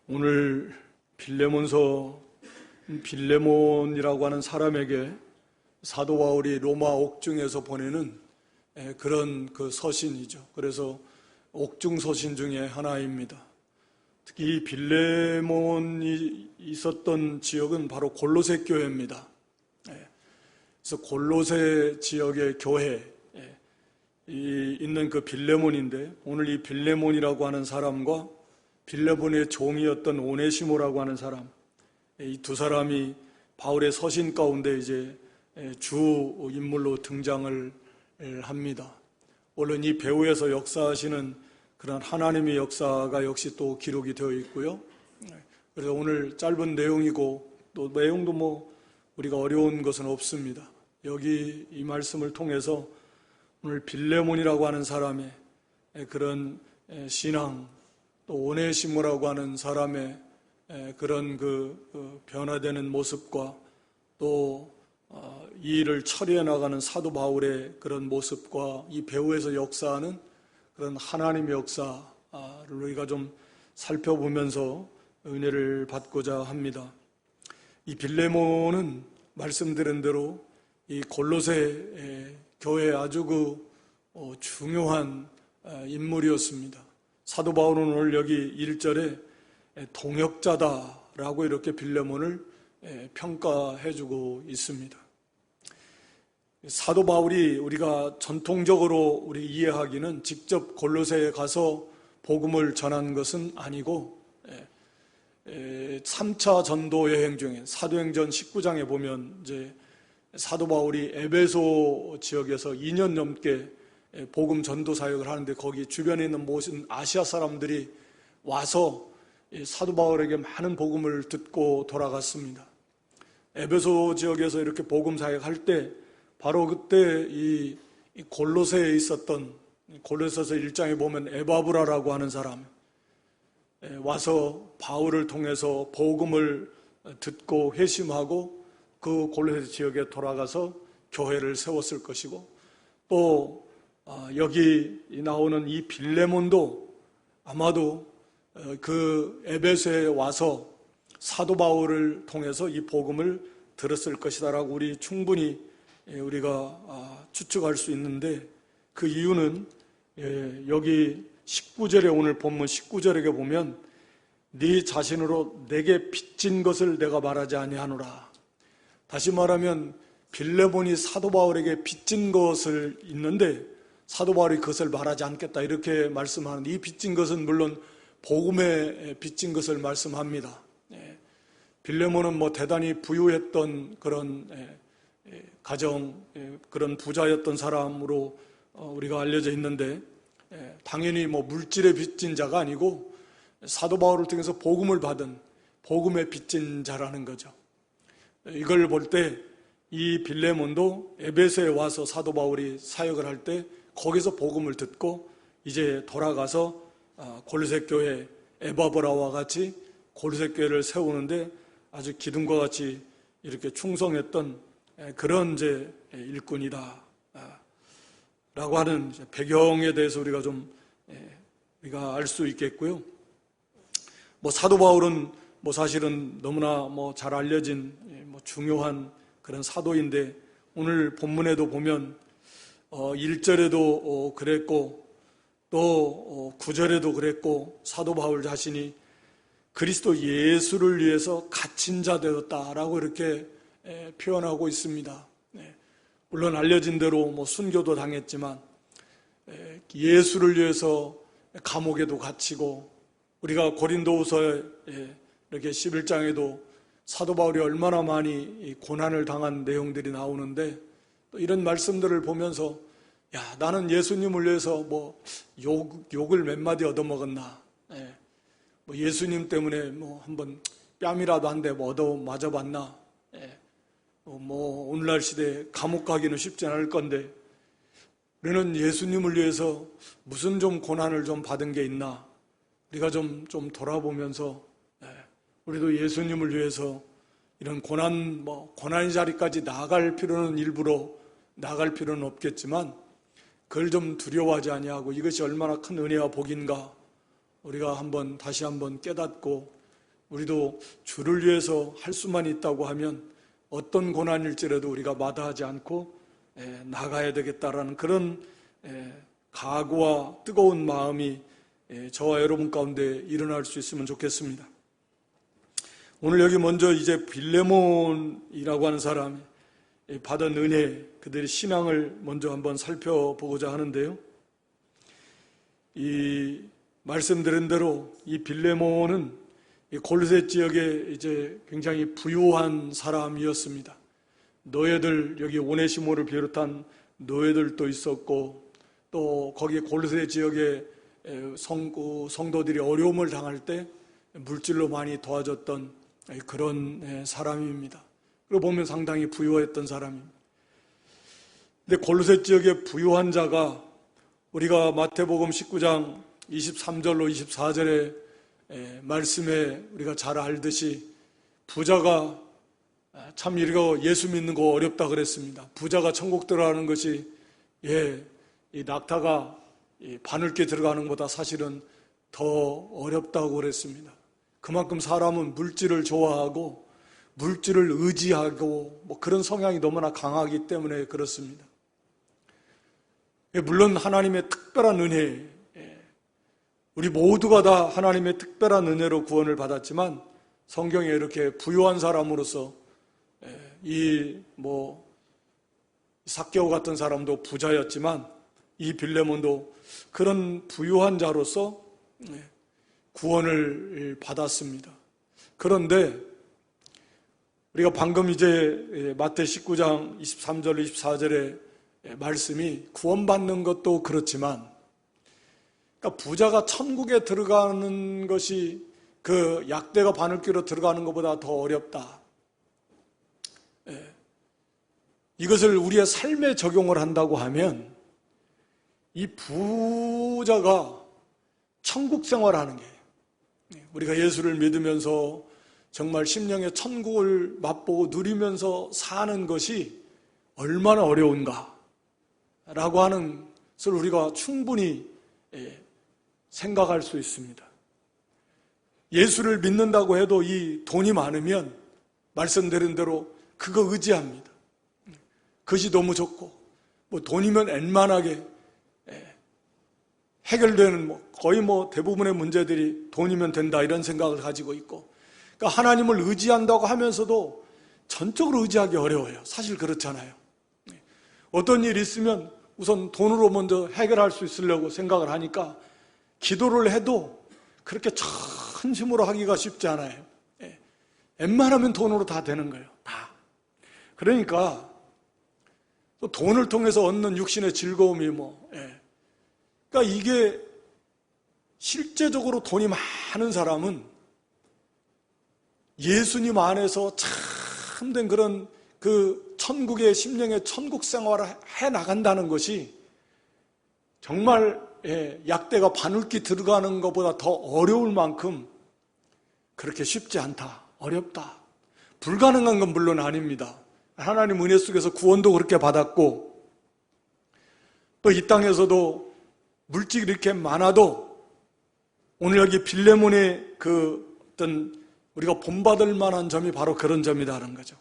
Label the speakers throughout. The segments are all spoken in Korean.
Speaker 1: 오늘 빌레몬이라고 하는 사람에게 사도 바울이 로마 옥중에서 보내는 그런 그 서신이죠. 그래서 옥중 서신 중에 하나입니다. 특히 이 빌레몬이 있었던 지역은 바로 골로새 교회입니다. 그래서 골로새 지역의 교회에 있는 그 빌레몬인데, 오늘 이 빌레몬이라고 하는 사람과 빌레몬의 종이었던 오네시모라고 하는 사람, 이 두 사람이 바울의 서신 가운데 이제 주 인물로 등장을 합니다. 물론 이 배후에서 역사하시는 그런 하나님의 역사가 역시 또 기록이 되어 있고요. 그래서 오늘 짧은 내용이고 또 내용도 우리가 어려운 것은 없습니다. 여기 이 말씀을 통해서 오늘 빌레몬이라고 하는 사람의 그런 신앙, 또 오네시모라고 하는 사람의 그런 그 변화되는 모습과 또 이 일을 처리해 나가는 사도 바울의 그런 모습과 이 배후에서 역사하는 그런 하나님의 역사를 우리가 좀 살펴보면서 은혜를 받고자 합니다. 이 빌레몬은 말씀드린 대로 이 골로새 교회의 아주 중요한 인물이었습니다. 사도 바울은 오늘 여기 1절에 동역자다라고 이렇게 빌레몬을 평가해주고 있습니다. 사도 바울이 우리가 전통적으로 우리 이해하기는 직접 골로새에 가서 복음을 전한 것은 아니고 3차 전도 여행 중에 사도행전 19장에 보면 이제 사도 바울이 에베소 지역에서 2년 넘게 복음 전도 사역을 하는데, 거기 주변에 있는 모든 아시아 사람들이 와서 사도 바울에게 많은 복음을 듣고 돌아갔습니다. 에베소 지역에서 이렇게 복음 사역할 때 바로 그때 이 골로새에 있었던, 골로새서 1장에 보면 에바브라라고 하는 사람 와서 바울을 통해서 복음을 듣고 회심하고 그 골로새 지역에 돌아가서 교회를 세웠을 것이고, 또 여기 나오는 이 빌레몬도 아마도 그 에베소에 와서 사도 바울을 통해서 이 복음을 들었을 것이다라고 우리 충분히 우리가 추측할 수 있는데, 그 이유는 여기 19절에, 오늘 본문 19절에 보면 네 자신으로 내게 빚진 것을 내가 말하지 아니하노라. 다시 말하면 빌레몬이 사도 바울에게 빚진 것을 있는데 사도 바울이 그것을 말하지 않겠다 이렇게 말씀하는, 이 빚진 것은 물론 복음에 빚진 것을 말씀합니다. 빌레몬은 대단히 부유했던 그런 가정, 그런 부자였던 사람으로 우리가 알려져 있는데, 당연히 물질에 빚진 자가 아니고 사도 바울을 통해서 복음을 받은 복음에 빚진 자라는 거죠. 이걸 볼 때 이 빌레몬도 에베소에 와서 사도 바울이 사역을 할 때 거기서 복음을 듣고 이제 돌아가서 골로새 교회 에바브라와 같이 골로새 교회를 세우는데 아주 기둥과 같이 이렇게 충성했던 그런 이제 일꾼이다 라고 하는 배경에 대해서 우리가 좀 우리가 알 수 있겠고요. 사도 바울은 사실은 너무나 잘 알려진 중요한 그런 사도인데, 오늘 본문에도 보면 1절에도 그랬고 또 9절에도 그랬고, 사도 바울 자신이 그리스도 예수를 위해서 갇힌 자 되었다라고 이렇게 표현하고 있습니다. 물론 알려진 대로 순교도 당했지만 예수를 위해서 감옥에도 갇히고, 우리가 고린도후서에 이렇게 11장에도 사도 바울이 얼마나 많이 고난을 당한 내용들이 나오는데, 또 이런 말씀들을 보면서 나는 예수님을 위해서 욕을 몇 마디 얻어먹었나, 예수님 때문에 한번 뺨이라도 한 대 얻어 맞아봤나, 오늘날 시대에 감옥 가기는 쉽지 않을 건데 우리는 예수님을 위해서 무슨 좀 고난을 좀 받은 게 있나, 우리가 좀 돌아보면서 우리도 예수님을 위해서 이런 고난의 자리까지 나아갈 필요는, 일부러 나아갈 필요는 없겠지만 그걸 좀 두려워하지 아니하고 이것이 얼마나 큰 은혜와 복인가 우리가 다시 한번 깨닫고 우리도 주를 위해서 할 수만 있다고 하면 어떤 고난일지라도 우리가 마다하지 않고 나가야 되겠다라는 그런 각오와 뜨거운 마음이 저와 여러분 가운데 일어날 수 있으면 좋겠습니다. 오늘 여기 먼저 이제 빌레몬이라고 하는 사람이 받은 은혜, 그들의 신앙을 먼저 한번 살펴보고자 하는데요. 이 말씀드린 대로 이 빌레몬은 이 골로새 지역에 이제 굉장히 부유한 사람이었습니다. 노예들, 여기 오네시모를 비롯한 노예들도 있었고, 또 거기 골로새 지역에 성도들이 어려움을 당할 때 물질로 많이 도와줬던 그런 사람입니다. 그리고 보면 상당히 부유했던 사람입니다. 근데 골로새 지역의 부유한 자가 우리가 마태복음 19장 23절로 24절의 말씀에 우리가 잘 알듯이 부자가 참 이거 예수 믿는 거 어렵다 그랬습니다. 부자가 천국 들어가는 것이 이 낙타가 바늘귀 들어가는 것보다 사실은 더 어렵다고 그랬습니다. 그만큼 사람은 물질을 좋아하고 물질을 의지하고 그런 성향이 너무나 강하기 때문에 그렇습니다. 물론 하나님의 특별한 은혜, 우리 모두가 다 하나님의 특별한 은혜로 구원을 받았지만 성경에 이렇게 부유한 사람으로서 삭개오 같은 사람도 부자였지만 이 빌레몬도 그런 부유한 자로서 구원을 받았습니다. 그런데 우리가 방금 이제 마태 19장 23절 24절의 말씀이 구원받는 것도 그렇지만, 그러니까 부자가 천국에 들어가는 것이 그 약대가 바늘귀로 들어가는 것보다 더 어렵다. 이것을 우리의 삶에 적용을 한다고 하면 이 부자가 천국 생활하는 게, 우리가 예수를 믿으면서 정말 심령의 천국을 맛보고 누리면서 사는 것이 얼마나 어려운가 라고 하는 것을 우리가 충분히 생각할 수 있습니다. 예수를 믿는다고 해도 이 돈이 많으면 말씀드린 대로 그거 의지합니다. 그것이 너무 좋고 돈이면 웬만하게 해결되는 거의 대부분의 문제들이 돈이면 된다 이런 생각을 가지고 있고, 그러니까 하나님을 의지한다고 하면서도 전적으로 의지하기 어려워요. 사실 그렇잖아요. 어떤 일이 있으면 우선 돈으로 먼저 해결할 수 있으려고 생각을 하니까 기도를 해도 그렇게 전심으로 하기가 쉽지 않아요. 웬만하면 돈으로 다 되는 거예요. 다. 그러니까 또 돈을 통해서 얻는 육신의 즐거움이 그러니까 이게 실제적으로 돈이 많은 사람은 예수님 안에서 참된 그런 그 천국의 심령의 천국 생활을 해 나간다는 것이 정말 약대가 바늘귀 들어가는 것보다 더 어려울 만큼 그렇게 쉽지 않다, 어렵다, 불가능한 건 물론 아닙니다. 하나님 은혜 속에서 구원도 그렇게 받았고, 또 이 땅에서도 물질이 이렇게 많아도 오늘 여기 빌레몬의 그 어떤 우리가 본받을 만한 점이 바로 그런 점이라는 거죠.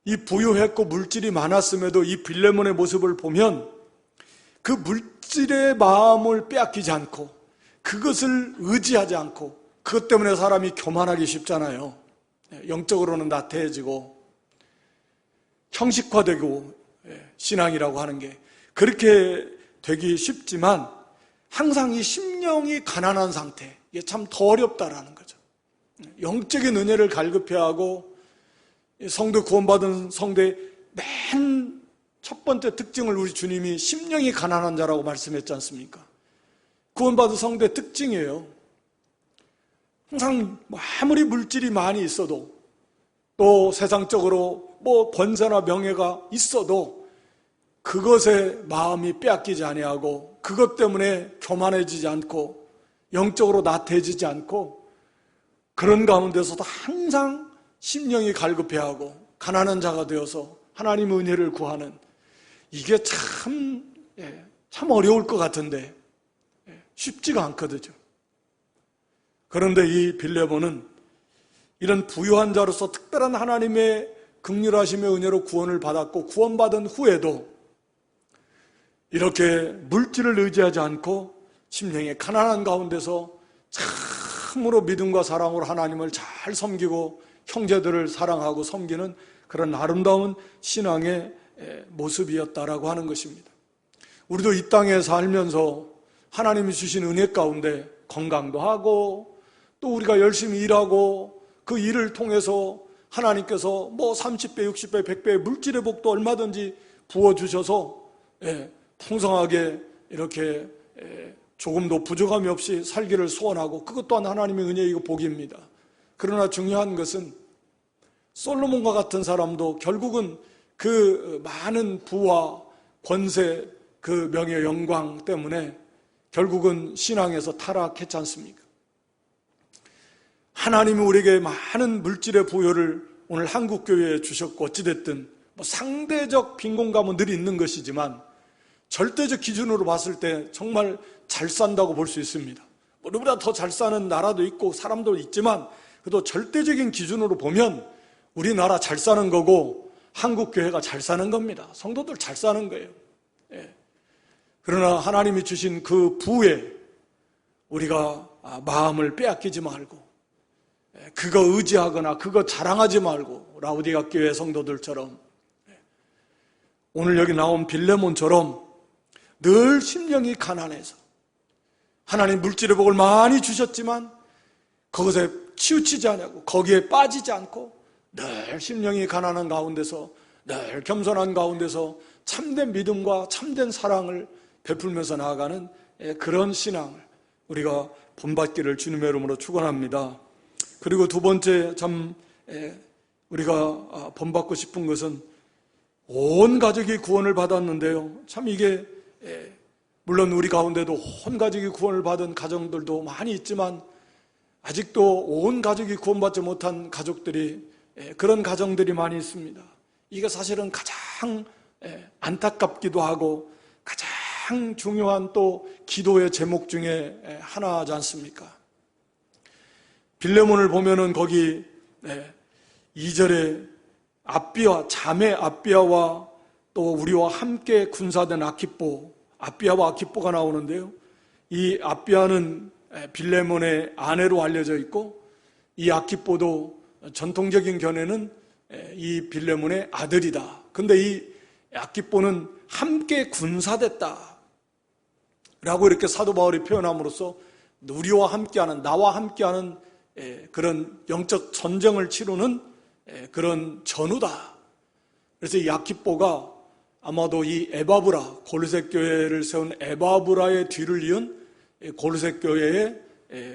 Speaker 1: 이 부유했고 물질이 많았음에도 이 빌레몬의 모습을 보면 그 물질의 마음을 빼앗기지 않고 그것을 의지하지 않고, 그것 때문에 사람이 교만하기 쉽잖아요. 영적으로는 나태해지고 형식화되고 신앙이라고 하는 게 그렇게 되기 쉽지만 항상 이 심령이 가난한 상태, 이게 참 더 어렵다라는 거죠. 영적인 은혜를 갈급해하고 성도 구원받은 성도의 맨 첫 번째 특징을 우리 주님이 심령이 가난한 자라고 말씀했지 않습니까? 구원받은 성도의 특징이에요. 항상 아무리 물질이 많이 있어도 또 세상적으로 권세나 명예가 있어도 그것에 마음이 빼앗기지 아니하고 그것 때문에 교만해지지 않고 영적으로 나태해지지 않고 그런 가운데서도 항상 심령이 갈급해하고 가난한 자가 되어서 하나님의 은혜를 구하는, 이게 참 어려울 것 같은데 쉽지가 않거든요. 그런데 이 빌레몬은 이런 부유한 자로서 특별한 하나님의 긍휼하심의 은혜로 구원을 받았고, 구원받은 후에도 이렇게 물질을 의지하지 않고 심령의 가난한 가운데서 참으로 믿음과 사랑으로 하나님을 잘 섬기고 형제들을 사랑하고 섬기는 그런 아름다운 신앙의 모습이었다라고 하는 것입니다. 우리도 이 땅에 살면서 하나님이 주신 은혜 가운데 건강도 하고, 또 우리가 열심히 일하고, 그 일을 통해서 하나님께서 뭐 30배, 60배, 100배의 물질의 복도 얼마든지 부어주셔서 풍성하게 이렇게 조금도 부족함이 없이 살기를 소원하고, 그것 또한 하나님의 은혜이고 복입니다. 그러나 중요한 것은 솔로몬과 같은 사람도 결국은 그 많은 부와 권세, 그 명예, 영광 때문에 결국은 신앙에서 타락했지 않습니까? 하나님이 우리에게 많은 물질의 부여를 오늘 한국교회에 주셨고, 어찌됐든 뭐 상대적 빈곤감은 늘 있는 것이지만 절대적 기준으로 봤을 때 정말 잘 산다고 볼 수 있습니다. 우리보다 더 잘 사는 나라도 있고 사람도 있지만, 그래도 절대적인 기준으로 보면 우리나라 잘 사는 거고 한국교회가 잘 사는 겁니다. 성도들 잘 사는 거예요. 그러나 하나님이 주신 그 부에 우리가 마음을 빼앗기지 말고, 그거 의지하거나 그거 자랑하지 말고, 라우디가 교회 성도들처럼 오늘 여기 나온 빌레몬처럼 늘 심령이 가난해서 하나님 물질의 복을 많이 주셨지만 그것에 치우치지 않고 거기에 빠지지 않고 늘 심령이 가난한 가운데서, 늘 겸손한 가운데서 참된 믿음과 참된 사랑을 베풀면서 나아가는 그런 신앙을 우리가 본받기를 주님의 이름으로 축원합니다. 그리고 두 번째 참 우리가 본받고 싶은 것은 온 가족이 구원을 받았는데요. 참 이게 물론 우리 가운데도 온 가족이 구원을 받은 가정들도 많이 있지만, 아직도 온 가족이 구원받지 못한 가족들이, 그런 가정들이 많이 있습니다. 이게 사실은 가장 안타깝기도 하고 가장 중요한 또 기도의 제목 중에 하나지 않습니까? 빌레몬을 보면은 거기 2절에 아비야, 자매 아비야와 또 우리와 함께 군사된 아키뽀, 아비야와 아키뽀가 나오는데요. 이 아비야는 빌레몬의 아내로 알려져 있고, 이 아키뽀도 전통적인 견해는 이 빌레몬의 아들이다. 근데 이 아키뽀는 함께 군사됐다 라고 이렇게 사도 바울이 표현함으로써 우리와 함께하는, 나와 함께하는 그런 영적 전쟁을 치르는 그런 전우다. 그래서 이 아키뽀가 아마도 이 에바브라, 골로새 교회를 세운 에바브라의 뒤를 이은 골로새 교회의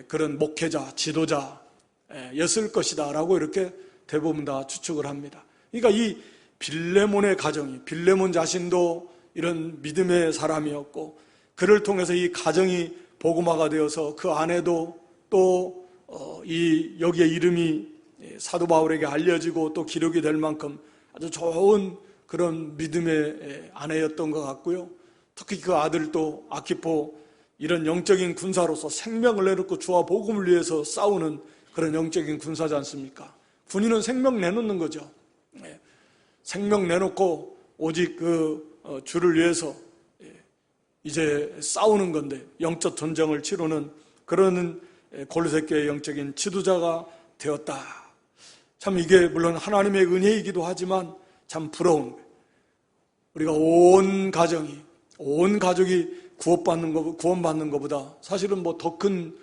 Speaker 1: 그런 목회자, 지도자였을 것이다 라고 이렇게 대부분 다 추측을 합니다. 그러니까 이 빌레몬의 가정이, 빌레몬 자신도 이런 믿음의 사람이었고, 그를 통해서 이 가정이 복음화가 되어서 그 아내도 또 여기에 이름이 사도 바울에게 알려지고 또 기록이 될 만큼 아주 좋은 그런 믿음의 아내였던 것 같고요. 특히 그 아들도 아키포, 이런 영적인 군사로서 생명을 내놓고 주와 복음을 위해서 싸우는 그런 영적인 군사지 않습니까? 군인은 생명 내놓는 거죠. 생명 내놓고 오직 그 주를 위해서 이제 싸우는 건데, 영적 전쟁을 치르는 그런 골로새 교회의 영적인 지도자가 되었다. 참 이게 물론 하나님의 은혜이기도 하지만 참 부러운 거예요. 우리가 온 가족이 구원받는 것보다 사실은 뭐 더 큰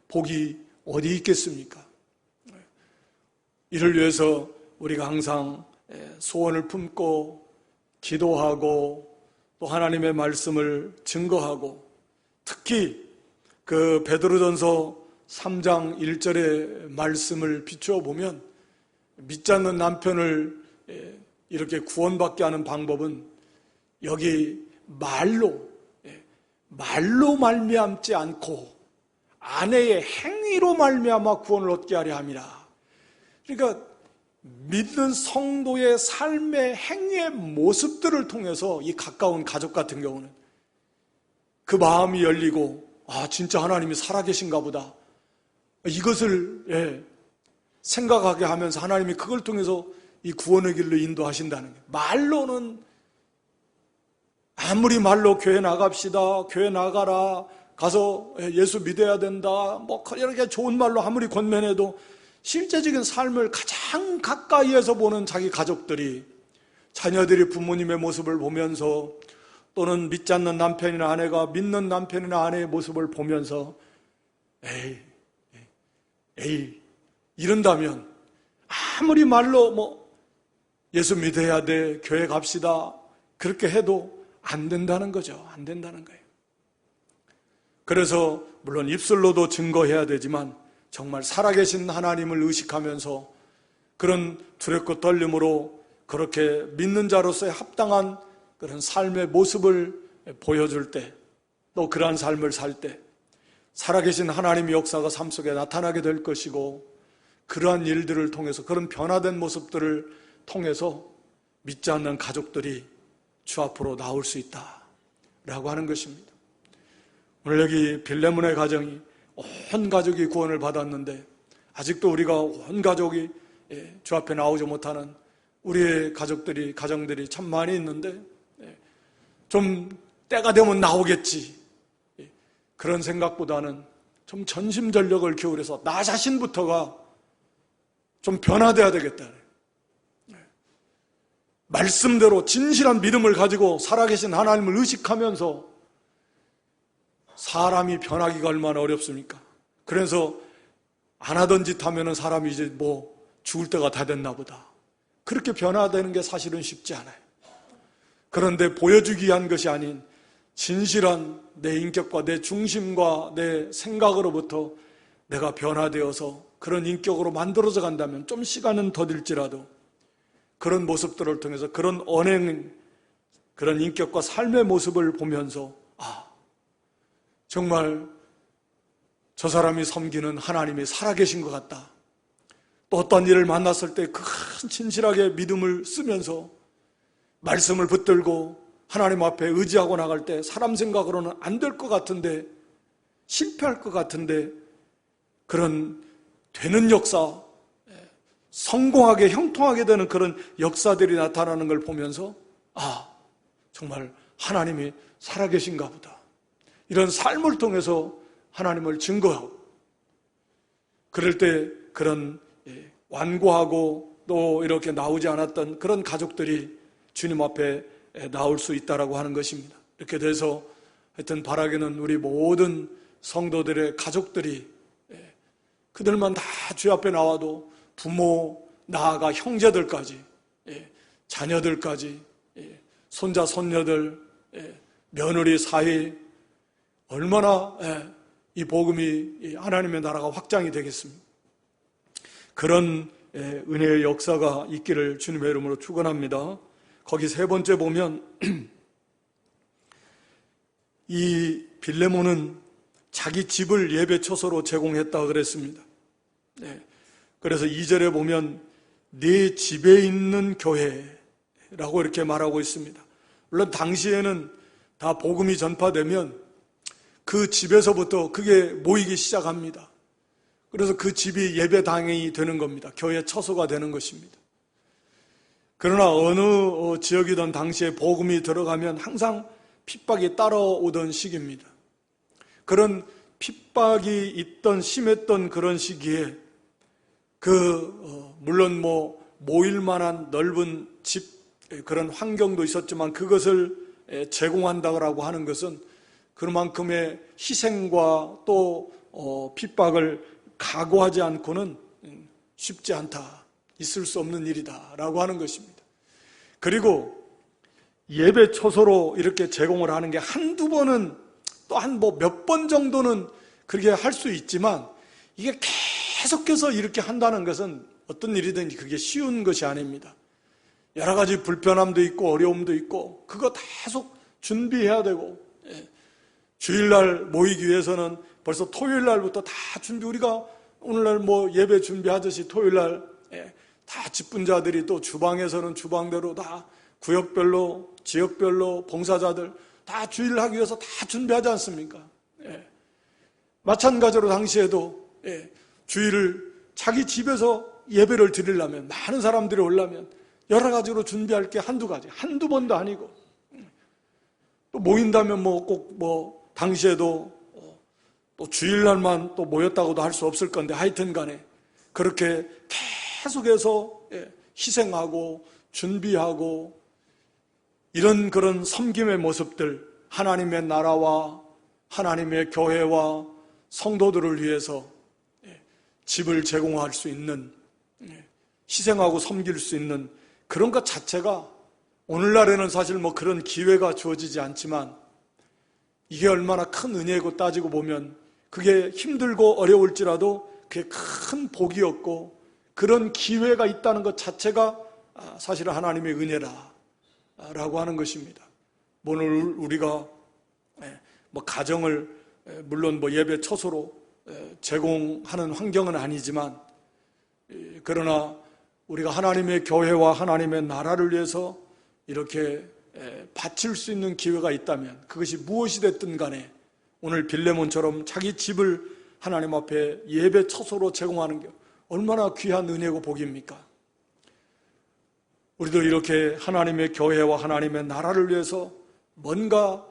Speaker 1: 복이 어디 있겠습니까? 이를 위해서 우리가 항상 소원을 품고 기도하고 또 하나님의 말씀을 증거하고, 특히 그 베드로전서 3장 1절의 말씀을 비추어 보면 믿지 않는 남편을 이렇게 구원받게 하는 방법은 여기 말로 말미암지 않고 아내의 행위로 말미암아 구원을 얻게 하려 함이라. 그러니까 믿는 성도의 삶의 행위의 모습들을 통해서 이 가까운 가족 같은 경우는 그 마음이 열리고 진짜 하나님이 살아계신가 보다. 이것을 생각하게 하면서 하나님이 그걸 통해서 이 구원의 길로 인도하신다는 거예요. 말로는 아무리 말로 교회 나갑시다, 교회 나가라, 가서 예수 믿어야 된다, 뭐 이렇게 좋은 말로 아무리 권면해도 실제적인 삶을 가장 가까이에서 보는 자기 가족들이, 자녀들이 부모님의 모습을 보면서, 또는 믿지 않는 남편이나 아내가 믿는 남편이나 아내의 모습을 보면서 에이 이런다면 아무리 말로 예수 믿어야 돼, 교회 갑시다 그렇게 해도 안 된다는 거죠. 안 된다는 거예요. 그래서 물론 입술로도 증거해야 되지만 정말 살아계신 하나님을 의식하면서 그런 두렵고 떨림으로 그렇게 믿는 자로서의 합당한 그런 삶의 모습을 보여줄 때, 또 그러한 삶을 살 때 살아계신 하나님의 역사가 삶 속에 나타나게 될 것이고, 그러한 일들을 통해서, 그런 변화된 모습들을 통해서 믿지 않는 가족들이 주 앞으로 나올 수 있다라고 하는 것입니다. 오늘 여기 빌레몬의 가정이 온 가족이 구원을 받았는데, 아직도 우리가 온 가족이 주 앞에 나오지 못하는 우리의 가정들이 참 많이 있는데, 좀 때가 되면 나오겠지, 그런 생각보다는 좀 전심전력을 기울여서 나 자신부터가 좀 변화돼야 되겠다. 말씀대로 진실한 믿음을 가지고 살아계신 하나님을 의식하면서, 사람이 변하기가 얼마나 어렵습니까? 그래서 안 하던 짓 하면은 사람이 이제 죽을 때가 다 됐나 보다, 그렇게 변화되는 게 사실은 쉽지 않아요. 그런데 보여주기 위한 것이 아닌 진실한 내 인격과 내 중심과 내 생각으로부터 내가 변화되어서 그런 인격으로 만들어져 간다면 좀 시간은 더딜지라도 그런 모습들을 통해서 그런 언행, 그런 인격과 삶의 모습을 보면서 정말 저 사람이 섬기는 하나님이 살아계신 것 같다. 또 어떤 일을 만났을 때 큰 진실하게 믿음을 쓰면서 말씀을 붙들고 하나님 앞에 의지하고 나갈 때 사람 생각으로는 안 될 것 같은데, 실패할 것 같은데 그런 되는 역사, 성공하게 형통하게 되는 그런 역사들이 나타나는 걸 보면서 정말 하나님이 살아계신가 보다, 이런 삶을 통해서 하나님을 증거하고, 그럴 때 그런 완고하고 또 이렇게 나오지 않았던 그런 가족들이 주님 앞에 나올 수 있다라고 하는 것입니다. 이렇게 돼서 하여튼 바라기는 우리 모든 성도들의 가족들이, 그들만 다 주 앞에 나와도 부모, 나아가 형제들까지, 자녀들까지, 손자, 손녀들, 며느리, 사위, 얼마나 이 복음이, 하나님의 나라가 확장이 되겠습니까? 그런 은혜의 역사가 있기를 주님의 이름으로 축원합니다. 거기 세 번째 보면 이 빌레몬은 자기 집을 예배 처소로 제공했다고 그랬습니다. 그래서 2절에 보면 네 집에 있는 교회라고 이렇게 말하고 있습니다. 물론 당시에는 다 복음이 전파되면 그 집에서부터 그게 모이기 시작합니다. 그래서 그 집이 예배당이 되는 겁니다. 교회 처소가 되는 것입니다. 그러나 어느 지역이든 당시에 복음이 들어가면 항상 핍박이 따라오던 시기입니다. 그런 핍박이 있던, 심했던 그런 시기에 물론 모일 만한 넓은 집, 그런 환경도 있었지만 그것을 제공한다고 하는 것은 그만큼의 희생과 또 핍박을 각오하지 않고는 쉽지 않다, 있을 수 없는 일이다라고 하는 것입니다. 그리고 예배 처소로 이렇게 제공을 하는 게 한두 번은, 또 한 몇 번 정도는 그렇게 할 수 있지만, 이게 계속해서 이렇게 한다는 것은 어떤 일이든지 그게 쉬운 것이 아닙니다. 여러 가지 불편함도 있고 어려움도 있고 그거 계속 준비해야 되고, 주일날 모이기 위해서는 벌써 토요일날부터 다 준비, 우리가 오늘날 예배 준비하듯이 토요일날 다 직분자들이 또 주방에서는 주방대로 다 구역별로, 지역별로 봉사자들 다 주일을 하기 위해서 다 준비하지 않습니까? 마찬가지로 당시에도 주일을 자기 집에서 예배를 드리려면, 많은 사람들이 오려면 여러 가지로 준비할 게 한두 가지, 한두 번도 아니고, 또 모인다면 당시에도 또 주일날만 또 모였다고도 할 수 없을 건데, 하여튼 간에 그렇게 계속해서 희생하고 준비하고 이런 그런 섬김의 모습들, 하나님의 나라와 하나님의 교회와 성도들을 위해서 집을 제공할 수 있는, 희생하고 섬길 수 있는 그런 것 자체가 오늘날에는 사실 그런 기회가 주어지지 않지만 이게 얼마나 큰 은혜고 따지고 보면 그게 힘들고 어려울지라도 그게 큰 복이었고, 그런 기회가 있다는 것 자체가 사실은 하나님의 은혜라고 하는 것입니다. 오늘 우리가 가정을 물론 예배 처소로 제공하는 환경은 아니지만, 그러나 우리가 하나님의 교회와 하나님의 나라를 위해서 이렇게 바칠 수 있는 기회가 있다면, 그것이 무엇이 됐든 간에 오늘 빌레몬처럼 자기 집을 하나님 앞에 예배 처소로 제공하는 게 얼마나 귀한 은혜고 복입니까? 우리도 이렇게 하나님의 교회와 하나님의 나라를 위해서 뭔가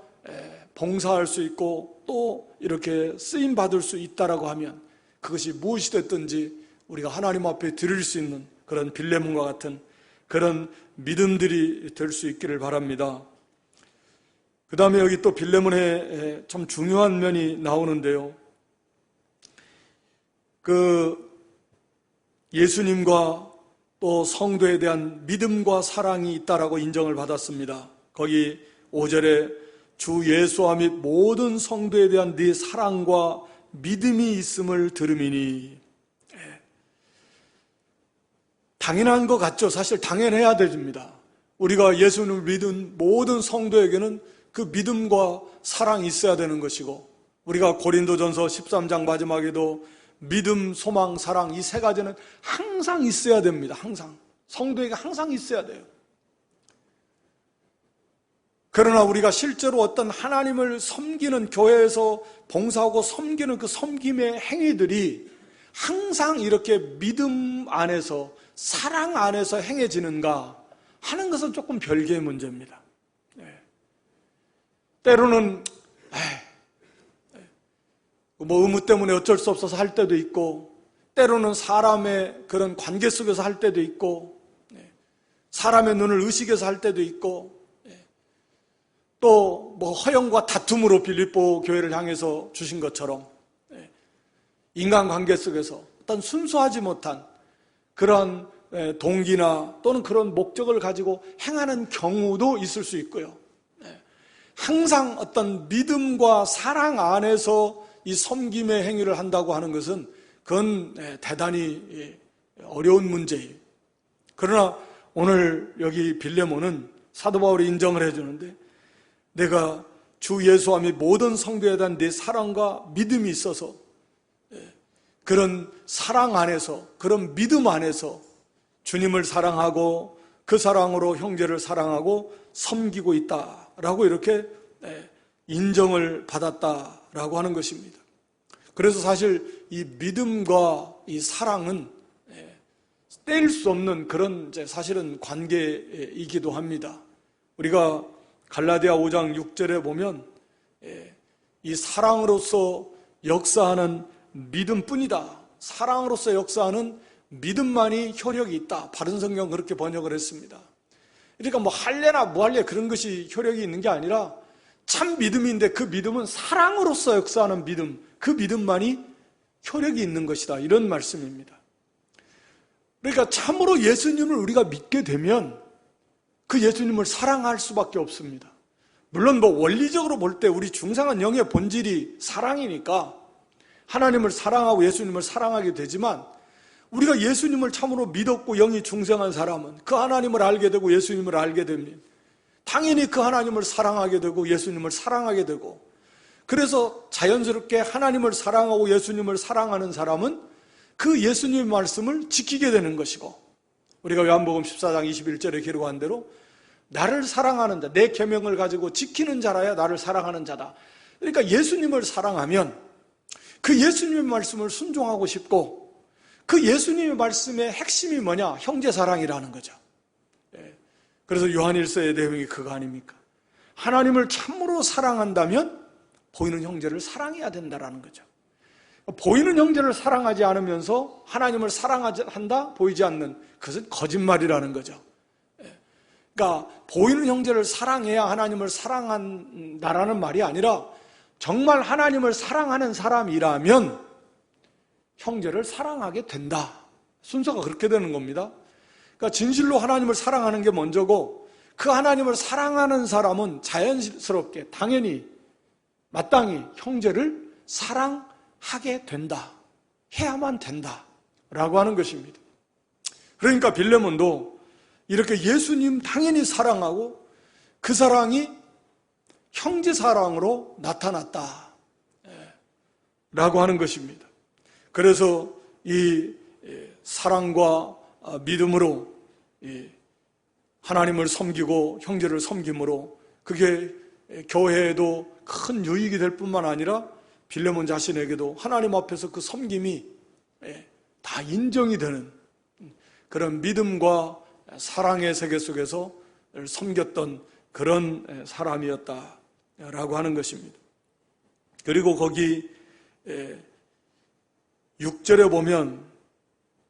Speaker 1: 봉사할 수 있고 또 이렇게 쓰임받을 수 있다라고 하면 그것이 무엇이 됐든지 우리가 하나님 앞에 드릴 수 있는 그런 빌레몬과 같은 그런 믿음들이 될 수 있기를 바랍니다. 그 다음에 여기 또 빌레몬의 참 중요한 면이 나오는데요. 예수님과 또 성도에 대한 믿음과 사랑이 있다라고 인정을 받았습니다. 거기 5절에 주 예수와 및 모든 성도에 대한 네 사랑과 믿음이 있음을 들음이니, 당연한 것 같죠. 사실 당연해야 됩니다. 우리가 예수님을 믿은 모든 성도에게는 그 믿음과 사랑이 있어야 되는 것이고, 우리가 고린도전서 13장 마지막에도 믿음, 소망, 사랑 이 세 가지는 항상 있어야 됩니다. 항상. 성도에게 항상 있어야 돼요. 그러나 우리가 실제로 어떤 하나님을 섬기는, 교회에서 봉사하고 섬기는 그 섬김의 행위들이 항상 이렇게 믿음 안에서, 사랑 안에서 행해지는가 하는 것은 조금 별개의 문제입니다. 때로는 의무 때문에 어쩔 수 없어서 할 때도 있고, 때로는 사람의 그런 관계 속에서 할 때도 있고, 사람의 눈을 의식해서 할 때도 있고, 또 허영과 다툼으로 빌립보 교회를 향해서 주신 것처럼 인간관계 속에서 어떤 순수하지 못한 그런 동기나 또는 그런 목적을 가지고 행하는 경우도 있을 수 있고요. 항상 어떤 믿음과 사랑 안에서 이 섬김의 행위를 한다고 하는 것은 그건 대단히 어려운 문제예요. 그러나 오늘 여기 빌레몬은 사도 바울이 인정을 해주는데, 내가 주 예수와 및 모든 성도에 대한 내 사랑과 믿음이 있어서 그런 사랑 안에서, 그런 믿음 안에서 주님을 사랑하고 그 사랑으로 형제를 사랑하고 섬기고 있다라고 이렇게 인정을 받았다라고 하는 것입니다. 그래서 사실 이 믿음과 이 사랑은 뗄 수 없는 그런 사실은 관계이기도 합니다. 우리가 갈라디아 5장 6절에 보면 이 사랑으로서 역사하는 믿음뿐이다, 사랑으로서 역사하는 믿음만이 효력이 있다, 바른 성경 그렇게 번역을 했습니다. 그러니까 할례나 무할례 그런 것이 효력이 있는 게 아니라 참 믿음인데 그 믿음은 사랑으로서 역사하는 믿음, 그 믿음만이 효력이 있는 것이다, 이런 말씀입니다. 그러니까 참으로 예수님을 우리가 믿게 되면 그 예수님을 사랑할 수밖에 없습니다. 물론 원리적으로 볼 때 우리 중생한 영의 본질이 사랑이니까 하나님을 사랑하고 예수님을 사랑하게 되지만, 우리가 예수님을 참으로 믿었고 영이 중생한 사람은 그 하나님을 알게 되고 예수님을 알게 됩니다. 당연히 그 하나님을 사랑하게 되고 예수님을 사랑하게 되고, 그래서 자연스럽게 하나님을 사랑하고 예수님을 사랑하는 사람은 그 예수님의 말씀을 지키게 되는 것이고, 우리가 요한복음 14장 21절에 기록한 대로 나를 사랑하는 자, 내 계명을 가지고 지키는 자라야 나를 사랑하는 자다. 그러니까 예수님을 사랑하면 그 예수님의 말씀을 순종하고 싶고, 그 예수님의 말씀의 핵심이 뭐냐? 형제사랑이라는 거죠. 그래서 요한일서의 내용이 그거 아닙니까? 하나님을 참으로 사랑한다면 보이는 형제를 사랑해야 된다는 거죠. 보이는 형제를 사랑하지 않으면서 하나님을 사랑한다? 보이지 않는, 그것은 거짓말이라는 거죠. 그러니까 보이는 형제를 사랑해야 하나님을 사랑한다라는 말이 아니라, 정말 하나님을 사랑하는 사람이라면 형제를 사랑하게 된다. 순서가 그렇게 되는 겁니다. 그러니까 진실로 하나님을 사랑하는 게 먼저고, 그 하나님을 사랑하는 사람은 자연스럽게, 당연히, 마땅히 형제를 사랑하게 된다. 해야만 된다. 라고 하는 것입니다. 그러니까 빌레몬도 이렇게 예수님 당연히 사랑하고, 그 사랑이 형제 사랑으로 나타났다. 라고 하는 것입니다. 그래서 이 사랑과 믿음으로 하나님을 섬기고 형제를 섬김으로, 그게 교회에도 큰 유익이 될 뿐만 아니라 빌레몬 자신에게도 하나님 앞에서 그 섬김이 다 인정이 되는 그런 믿음과 사랑의 세계 속에서 섬겼던 그런 사람이었다라고 하는 것입니다. 그리고 거기 6절에 보면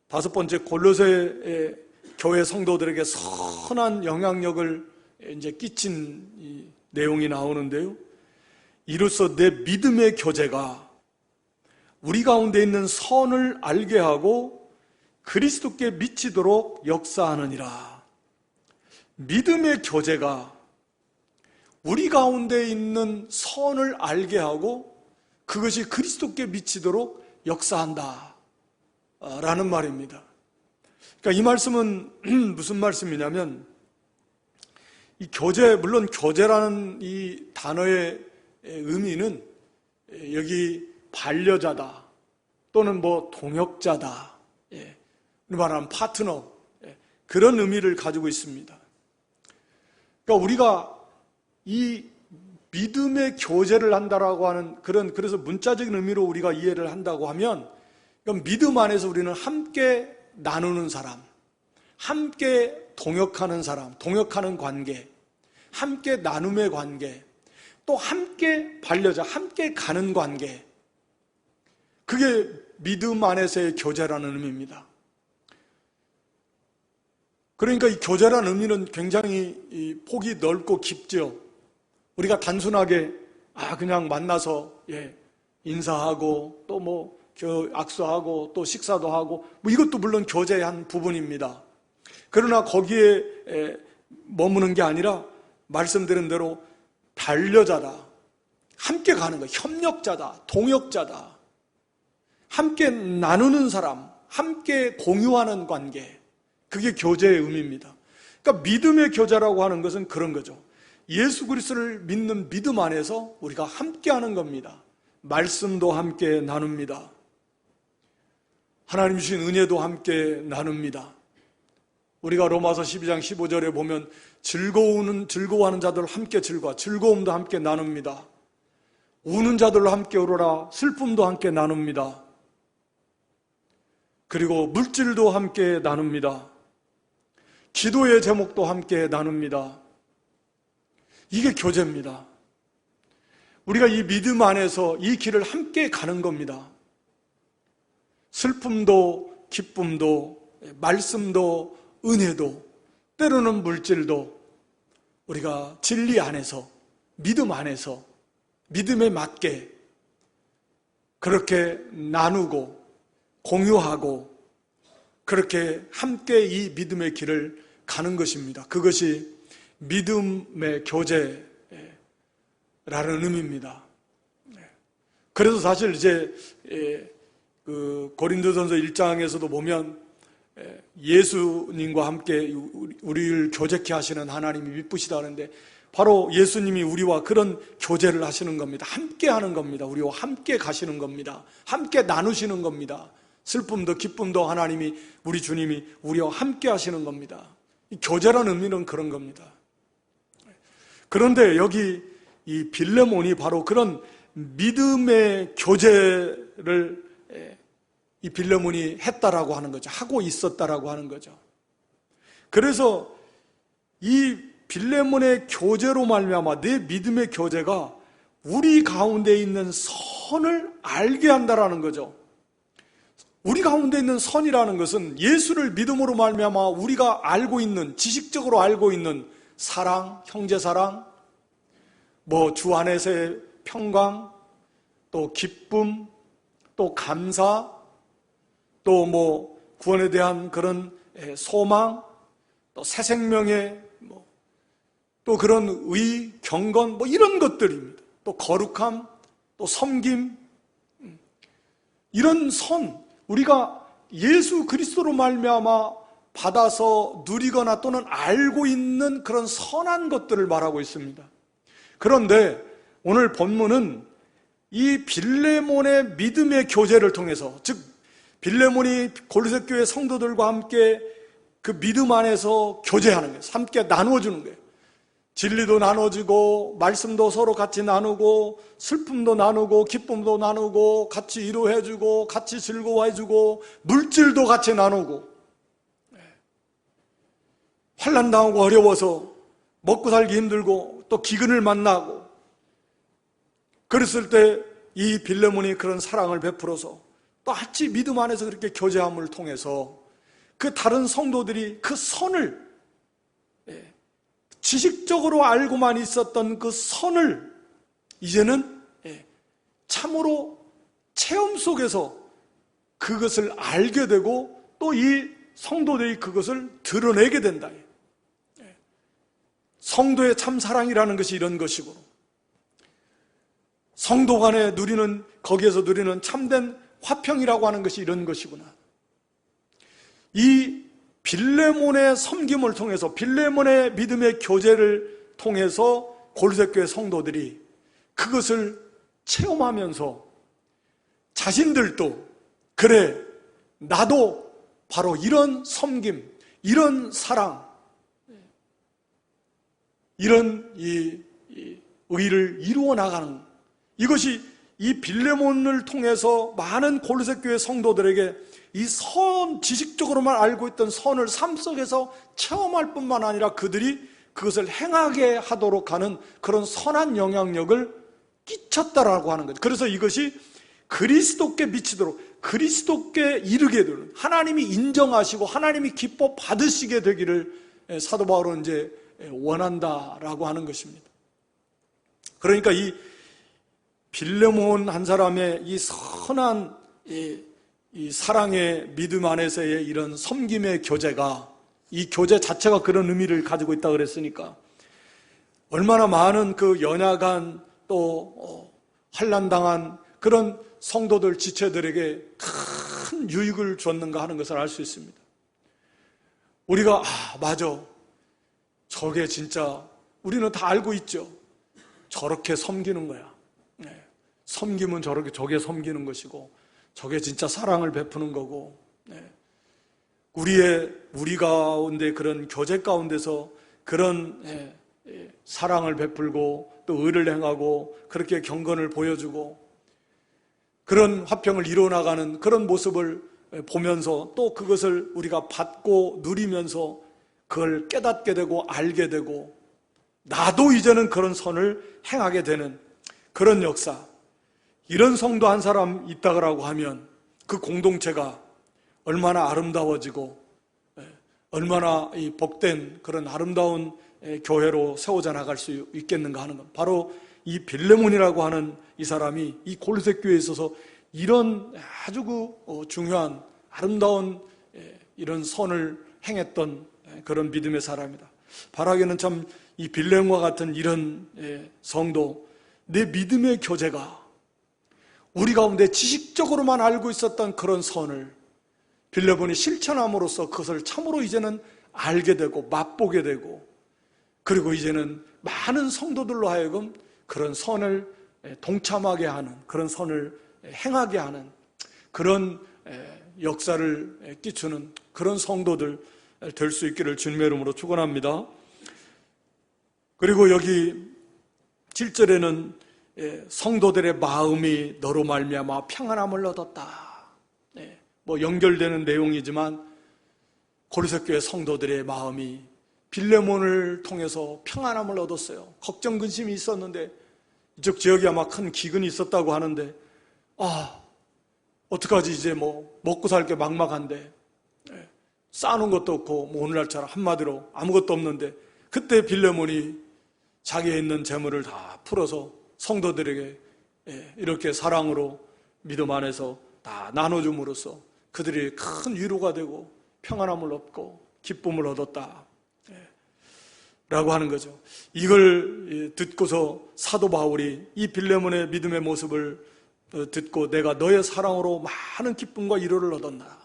Speaker 1: 다섯 번째 골로새 교회 성도들에게 선한 영향력을 이제 끼친 이 내용이 나오는데요. 이로써 내 믿음의 교제가 우리 가운데 있는 선을 알게 하고 그리스도께 미치도록 역사하느니라. 믿음의 교제가 우리 가운데 있는 선을 알게 하고 그것이 그리스도께 미치도록 역사한다 라는 말입니다. 그러니까 이 말씀은 무슨 말씀이냐면, 이 교제, 물론 교제라는 이 단어의 의미는 여기 반려자다 또는 뭐 동역자다, 말하는 파트너, 그런 의미를 가지고 있습니다. 그러니까 우리가 이 믿음의 교제를 한다라고 하는 그래서 문자적인 의미로 우리가 이해를 한다고 하면, 그럼 믿음 안에서 우리는 함께 나누는 사람, 함께 동역하는 사람, 동역하는 관계, 함께 나눔의 관계, 또 함께 반려자, 함께 가는 관계, 그게 믿음 안에서의 교제라는 의미입니다. 그러니까 이 교제라는 의미는 굉장히 이 폭이 넓고 깊죠. 우리가 단순하게 그냥 만나서 인사하고 또 뭐 악수하고 또 식사도 하고 뭐 이것도 물론 교제의 한 부분입니다. 그러나 거기에 머무는 게 아니라 말씀드린 대로 반려자다, 함께 가는 거, 협력자다, 동역자다, 함께 나누는 사람, 함께 공유하는 관계, 그게 교제의 의미입니다. 그러니까 믿음의 교제라고 하는 것은 그런 거죠. 예수 그리스도를 믿는 믿음 안에서 우리가 함께 하는 겁니다. 말씀도 함께 나눕니다. 하나님 주신 은혜도 함께 나눕니다. 우리가 로마서 12장 15절에 보면 즐거워하는 자들 함께 즐거움도 함께 나눕니다. 우는 자들로 함께 울어라, 슬픔도 함께 나눕니다. 그리고 물질도 함께 나눕니다. 기도의 제목도 함께 나눕니다. 이게 교제입니다. 우리가 이 믿음 안에서 이 길을 함께 가는 겁니다. 슬픔도 기쁨도 말씀도 은혜도 때로는 물질도 우리가 진리 안에서, 믿음 안에서 믿음에 맞게 그렇게 나누고 공유하고 그렇게 함께 이 믿음의 길을 가는 것입니다. 그것이 믿음의 교제라는 의미입니다. 그래서 사실 이제 그 고린도전서 1장에서도 보면 예수님과 함께 우리를 교제케 하시는 하나님이 미쁘시다 하는데, 바로 예수님이 우리와 그런 교제를 하시는 겁니다. 함께 하는 겁니다. 우리와 함께 가시는 겁니다. 함께 나누시는 겁니다. 슬픔도 기쁨도 하나님이, 우리 주님이 우리와 함께 하시는 겁니다. 이 교제라는 의미는 그런 겁니다. 그런데 여기 이 빌레몬이 바로 그런 믿음의 교제를 교제를 이 빌레몬이 했다라고 하는 거죠. 하고 있었다라고 하는 거죠. 그래서 이 빌레몬의 교제로 말미암아 내 믿음의 교제가 우리 가운데 있는 선을 알게 한다라는 거죠. 우리 가운데 있는 선이라는 것은 예수를 믿음으로 말미암아 우리가 알고 있는, 지식적으로 알고 있는 사랑, 형제사랑, 주 안에서의 평강, 또 기쁨, 또 감사, 또 구원에 대한 그런 소망, 또 새 생명의 또 그런 의, 경건, 이런 것들입니다. 또 거룩함, 또 섬김, 이런 선, 우리가 예수 그리스도로 말미암아 받아서 누리거나 또는 알고 있는 그런 선한 것들을 말하고 있습니다. 그런데 오늘 본문은 이 빌레몬의 믿음의 교제를 통해서, 즉 빌레몬이 골로새 교회 성도들과 함께 그 믿음 안에서 교제하는 거예요. 함께 나누어주는 거예요. 진리도 나눠지고 말씀도 서로 같이 나누고 슬픔도 나누고 기쁨도 나누고 같이 위로해주고 같이 즐거워해주고 물질도 같이 나누고, 환난당하고 어려워서 먹고 살기 힘들고 또 기근을 만나고 그랬을 때 이 빌레몬이 그런 사랑을 베풀어서 또 같이 믿음 안에서 그렇게 교제함을 통해서 그 다른 성도들이 그 선을, 지식적으로 알고만 있었던 그 선을 이제는 참으로 체험 속에서 그것을 알게 되고 또 이 성도들이 그것을 드러내게 된다. 성도의 참 사랑이라는 것이 이런 것이고, 성도 간에 누리는, 거기에서 누리는 참된 화평이라고 하는 것이 이런 것이구나. 이 빌레몬의 섬김을 통해서, 빌레몬의 믿음의 교제를 통해서 골로새 교회 성도들이 그것을 체험하면서 자신들도, 그래, 나도 바로 이런 섬김, 이런 사랑, 이런 이 의를 이루어 나가는, 이것이 이 빌레몬을 통해서 많은 골로새 교회 성도들에게 이 지식적으로만 알고 있던 선을 삶 속에서 체험할 뿐만 아니라 그들이 그것을 행하게 하도록 하는 그런 선한 영향력을 끼쳤다라고 하는 거죠. 그래서 이것이 그리스도께 미치도록, 그리스도께 이르게 되는, 하나님이 인정하시고 하나님이 기뻐 받으시게 되기를 사도 바울은 이제 원한다라고 하는 것입니다. 그러니까 이 빌레몬 한 사람의 이 선한 이 사랑의 믿음 안에서의 이런 섬김의 교제가, 이 교제 자체가 그런 의미를 가지고 있다고 그랬으니까 얼마나 많은 그 연약한 또 환난당한 그런 성도들, 지체들에게 큰 유익을 줬는가 하는 것을 알 수 있습니다. 우리가 맞아, 저게 진짜 우리는 다 알고 있죠. 저렇게 섬기는 거야. 섬김은 저게 섬기는 것이고 저게 진짜 사랑을 베푸는 거고, 우리 가운데 그런 교제 가운데서 그런 사랑을 베풀고 또 의를 행하고 그렇게 경건을 보여주고 그런 화평을 이루어나가는 그런 모습을 보면서 또 그것을 우리가 받고 누리면서 그걸 깨닫게 되고 알게 되고 나도 이제는 그런 선을 행하게 되는 그런 역사, 이런 성도 한 사람 있다고 하면 그 공동체가 얼마나 아름다워지고 얼마나 이 복된 그런 아름다운 교회로 세워져 나갈 수 있겠는가 하는 것, 바로 이 빌레몬이라고 하는 이 사람이 이 골로새 교회에 있어서 이런 아주 중요한 아름다운 이런 선을 행했던 그런 믿음의 사람이다. 바라기는 참 이 빌레몬과 같은 이런 성도, 내 믿음의 교제가 우리 가운데 지식적으로만 알고 있었던 그런 선을 빌레몬이 실천함으로써 그것을 참으로 이제는 알게 되고 맛보게 되고, 그리고 이제는 많은 성도들로 하여금 그런 선을 동참하게 하는, 그런 선을 행하게 하는 그런 역사를 끼치는 그런 성도들 될 수 있기를 주님의 이름으로 축원합니다. 그리고 여기 7절에는 성도들의 마음이 너로 말미암아 평안함을 얻었다. 뭐 연결되는 내용이지만 고린도 교회 성도들의 마음이 빌레몬을 통해서 평안함을 얻었어요. 걱정 근심이 있었는데 이쪽 지역에 아마 큰 기근이 있었다고 하는데 어떡하지, 이제 뭐 먹고 살 게 막막한데 쌓아놓은 것도 없고 뭐 오늘날처럼 한마디로 아무것도 없는데 그때 빌레몬이 자기에 있는 재물을 다 풀어서 성도들에게 이렇게 사랑으로 믿음 안에서 다 나눠줌으로써 그들이 큰 위로가 되고 평안함을 얻고 기쁨을 얻었다 라고 하는 거죠. 이걸 듣고서 사도 바울이 이 빌레몬의 믿음의 모습을 듣고 내가 너의 사랑으로 많은 기쁨과 위로를 얻었나.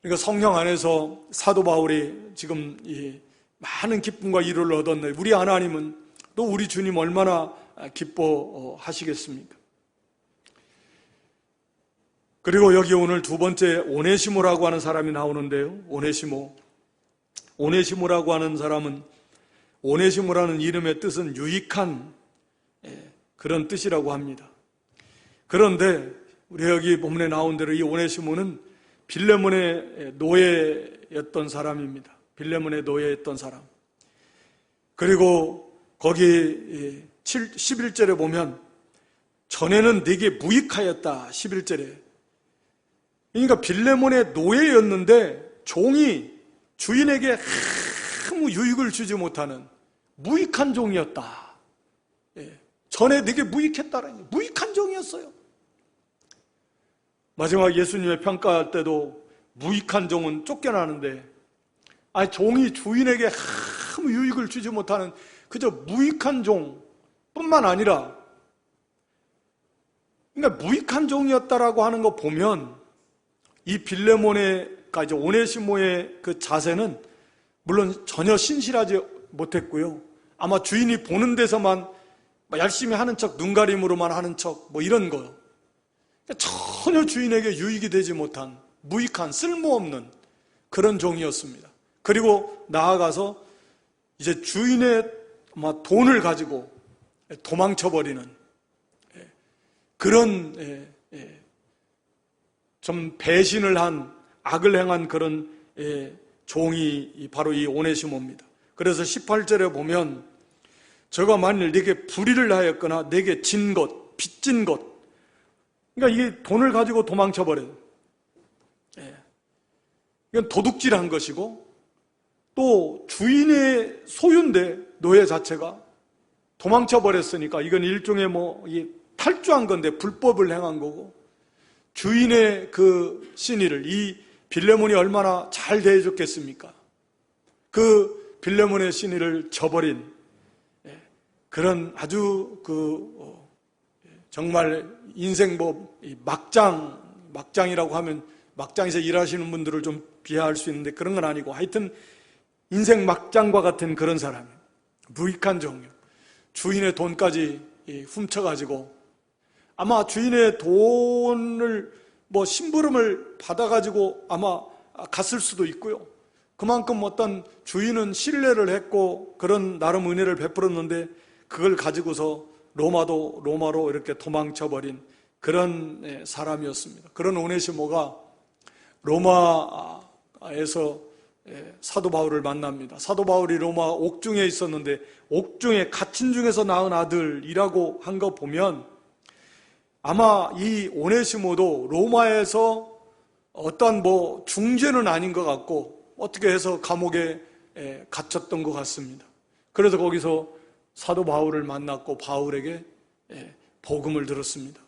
Speaker 1: 그러니까 성령 안에서 사도 바울이 지금 이 많은 기쁨과 위로를 얻었네. 우리 하나님은 또 우리 주님 얼마나 기뻐하시겠습니까? 그리고 여기 오늘 두 번째 오네시모라고 하는 사람이 나오는데요. 오네시모라고 하는 사람은, 오네시모라는 이름의 뜻은 유익한 그런 뜻이라고 합니다. 그런데 우리 여기 본문에 나온 대로 이 오네시모는 빌레몬의 노예였던 사람입니다. 빌레몬의 노예였던 사람. 그리고 거기 11절에 보면 전에는 네게 무익하였다. 11절에. 그러니까 빌레몬의 노예였는데 종이 주인에게 아무 유익을 주지 못하는 무익한 종이었다. 전에 네게 무익했다라니, 무익한 종이었어요. 마지막 예수님의 평가할 때도 무익한 종은 쫓겨나는데, 종이 주인에게 아무 유익을 주지 못하는 그저 무익한 종뿐만 아니라, 그러니까 무익한 종이었다라고 하는 거 보면 이 빌레몬의, 이제 오네시모의 그 자세는 물론 전혀 신실하지 못했고요. 아마 주인이 보는 데서만 열심히 하는 척, 눈가림으로만 하는 척, 뭐 이런 거요. 전혀 주인에게 유익이 되지 못한 무익한 쓸모없는 그런 종이었습니다. 그리고 나아가서 이제 주인의 돈을 가지고 도망쳐버리는 그런 좀 배신을 한, 악을 행한 그런 종이 바로 이 오네시모입니다. 그래서 18절에 보면 저가 만일 네게 불의를 하였거나 네게 진 것, 빚진 것, 그러니까 이게 돈을 가지고 도망쳐버려요. 이건 도둑질한 것이고, 또 주인의 소유인데 노예 자체가 도망쳐버렸으니까 이건 일종의 탈주한 건데 불법을 행한 거고, 주인의 그 신의를, 이 빌레몬이 얼마나 잘 대해줬겠습니까? 그 빌레몬의 신의를 저버린 그런 아주 정말 인생 막장이라고 하면 막장에서 일하시는 분들을 좀 비하할 수 있는데 그런 건 아니고, 하여튼 인생 막장과 같은 그런 사람, 무익한 종류, 주인의 돈까지 훔쳐가지고, 아마 주인의 돈을 심부름을 받아가지고 아마 갔을 수도 있고요. 그만큼 어떤 주인은 신뢰를 했고 그런 나름 은혜를 베풀었는데 그걸 가지고서 로마로 이렇게 도망쳐버린 그런 사람이었습니다. 그런 오네시모가 로마에서 사도 바울을 만납니다. 사도 바울이 로마 옥중에 있었는데 옥중에 갇힌 중에서 낳은 아들이라고 한 거 보면 아마 이 오네시모도 로마에서 어떤 중죄는 아닌 것 같고 어떻게 해서 감옥에 갇혔던 것 같습니다. 그래서 거기서 사도 바울을 만났고 바울에게 복음을 들었습니다.